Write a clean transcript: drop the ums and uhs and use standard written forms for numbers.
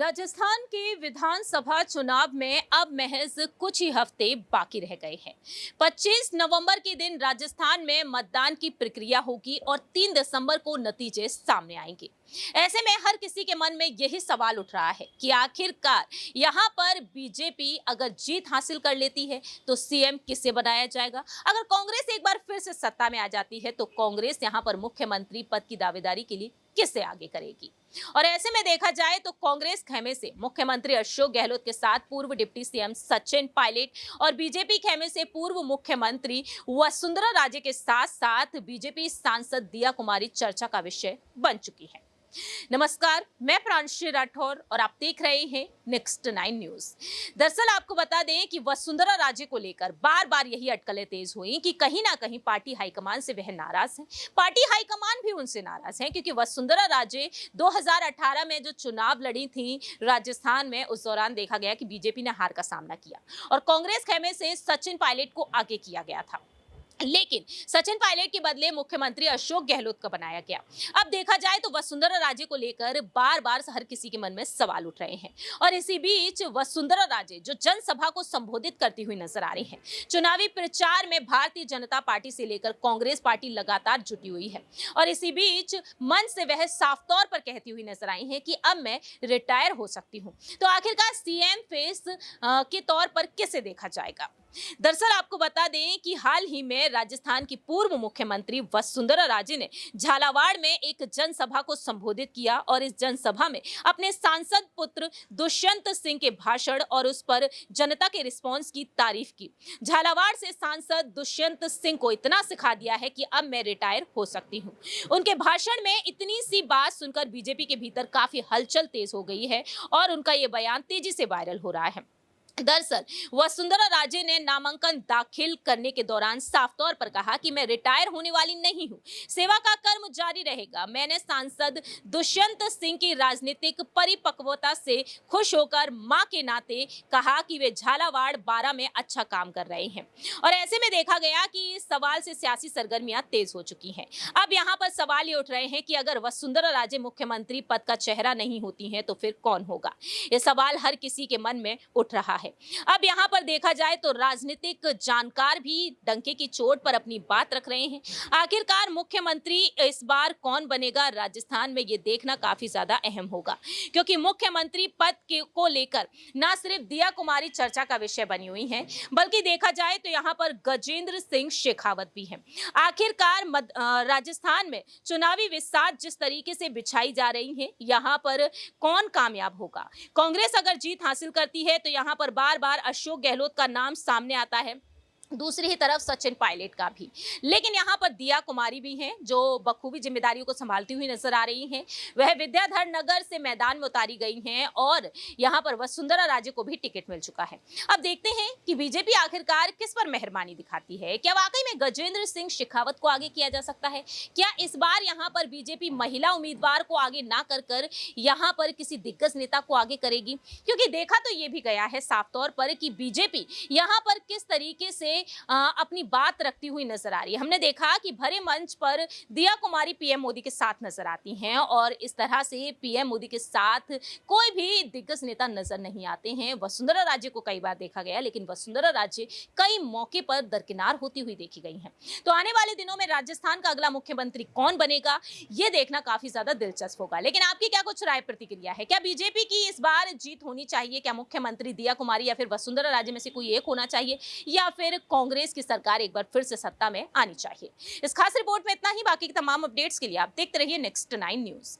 राजस्थान के विधानसभा चुनाव में अब महज कुछ ही हफ्ते बाकी रह गए हैं। 25 नवंबर के दिन राजस्थान में मतदान की प्रक्रिया होगी और 3 दिसंबर को नतीजे सामने आएंगे। ऐसे में हर किसी के मन में यही सवाल उठ रहा है कि आखिरकार यहां पर बीजेपी अगर जीत हासिल कर लेती है तो सीएम किसे बनाया जाएगा। अगर कांग्रेस एक बार फिर से सत्ता में आ जाती है तो कांग्रेस यहां पर मुख्यमंत्री पद की दावेदारी के लिए किसे आगे करेगी। और ऐसे में देखा जाए तो कांग्रेस खेमे से मुख्यमंत्री अशोक गहलोत के साथ पूर्व डिप्टी सीएम सचिन पायलट और बीजेपी खेमे से पूर्व मुख्यमंत्री वसुंधरा राजे के साथ साथ बीजेपी सांसद दिया कुमारी चर्चा का विषय बन चुकी है। नमस्कार, मैं प्रांशी राठौर और आप देख रहे हैं नेक्स्ट 9 न्यूज। दरअसल आपको बता दें कि वसुंधरा राजे को लेकर बार बार यही अटकलें तेज हुई कि कहीं ना कहीं पार्टी हाईकमान से वह नाराज है। पार्टी हाईकमान भी उनसे नाराज है क्योंकि वसुंधरा राजे 2018 में जो चुनाव लड़ी थी राजस्थान में, उस दौरान देखा गया कि बीजेपी ने हार का सामना किया और कांग्रेस खेमे से सचिन पायलट को आगे किया गया था, लेकिन सचिन पायलट के बदले मुख्यमंत्री अशोक गहलोत का बनाया गया। अब देखा जाए तो वसुंधरा राजे को लेकर बार बार हर किसी के मन में सवाल उठ रहे हैं और इसी बीच वसुंधरा राजे जो जनसभा को संबोधित करती हुई नजर आ रही हैं। चुनावी प्रचार में भारतीय जनता पार्टी से लेकर कांग्रेस पार्टी लगातार जुटी हुई है और इसी बीच मन से वह साफ तौर पर कहती हुई नजर आई है कि अब मैं रिटायर हो सकती हूँ। तो आखिरकार सीएम फेस के तौर पर किसे देखा जाएगा। दरअसल आपको बता दें कि हाल ही में राजस्थान की पूर्व मुख्यमंत्री वसुंधरा राजे ने झालावाड़ में एक जनसभा को संबोधित किया और इस जनसभा में अपने सांसद पुत्र दुष्यंत सिंह के भाषण और उस पर जनता के रिस्पांस की तारीफ की। झालावाड़ से सांसद दुष्यंत सिंह को इतना सिखा दिया है कि अब मैं रिटायर हो सकती हूँ। उनके भाषण में इतनी सी बात सुनकर बीजेपी के भीतर काफी हलचल तेज हो गई है और उनका ये बयान तेजी से वायरल हो रहा है। दरअसल वसुंधरा राजे ने नामांकन दाखिल करने के दौरान साफ तौर पर कहा कि मैं रिटायर होने वाली नहीं हूं, सेवा का कर्म जारी रहेगा। मैंने सांसद दुष्यंत सिंह की राजनीतिक परिपक्वता से खुश होकर मां के नाते कहा कि वे झालावाड़ 12 में अच्छा काम कर रहे हैं और ऐसे में देखा गया कि इस सवाल से सियासी सरगर्मियां तेज हो चुकी हैं। अब यहां पर सवाल ये उठ रहे हैं कि अगर वसुंधरा राजे मुख्यमंत्री पद का चेहरा नहीं होती हैं तो फिर कौन होगा। यह सवाल हर किसी के मन में उठ रहा है। अब यहां पर देखा जाए तो राजनीतिक जानकार भी डंके की चोट पर अपनी बात रख रहे हैं। आखिरकार मुख्यमंत्री इस बार कौन बनेगा राजस्थान में, ये देखना काफी ज्यादा अहम होगा क्योंकि मुख्यमंत्री पद को लेकर ना सिर्फ दिया कुमारी चर्चा का विषय बनी हुई है बल्कि देखा जाए तो यहां पर गजेंद्र सिंह शेखावत भी है। आखिरकार राजस्थान में चुनावी विसात जिस तरीके से बिछाई जा रही है, यहां पर कौन कामयाब होगा। कांग्रेस अगर जीत हासिल करती है तो यहां पर बार बार अशोक गहलोत का नाम सामने आता है, दूसरी ही तरफ सचिन पायलट का भी, लेकिन यहाँ पर दिया कुमारी भी हैं जो बखूबी जिम्मेदारियों को संभालती हुई नजर आ रही हैं। वह विद्याधर नगर से मैदान में उतारी गई हैं और यहाँ पर वसुंधरा राजे को भी टिकट मिल चुका है। अब देखते हैं कि बीजेपी आखिरकार किस पर मेहरबानी दिखाती है। क्या वाकई में गजेंद्र सिंह शेखावत को आगे किया जा सकता है? क्या इस बार यहाँ पर बीजेपी महिला उम्मीदवार को आगे ना कर यहाँ पर किसी दिग्गज नेता को आगे करेगी? क्योंकि देखा तो ये भी गया है साफ तौर पर कि बीजेपी यहाँ पर किस तरीके से अपनी बात रखती हुई नजर आ रही है। हमने देखा कि भरे मंच पर दिया कुमारी पीएम मोदी के साथ नजर आती हैं और इस तरह से पीएम मोदी के साथ कोई भी दिग्गज नेता नजर नहीं आते हैं। वसुंधरा राजे को कई बार देखा गया, लेकिन वसुंधरा राजे कई मौके पर दरकिनार होती हुई देखी गई हैं। तो आने वाले दिनों में राजस्थान का अगला मुख्यमंत्री कौन बनेगा, ये देखना काफी ज्यादा दिलचस्प होगा। लेकिन आपकी क्या कुछ राय प्रतिक्रिया है? क्या बीजेपी की इस बार जीत होनी चाहिए? क्या मुख्यमंत्री दिया कुमारी या फिर वसुंधरा राजे में से कोई एक होना चाहिए या फिर कांग्रेस की सरकार एक बार फिर से सत्ता में आनी चाहिए? इस खास रिपोर्ट में इतना ही। बाकी की तमाम अपडेट्स के लिए आप देखते रहिए नेक्स्ट 9 न्यूज।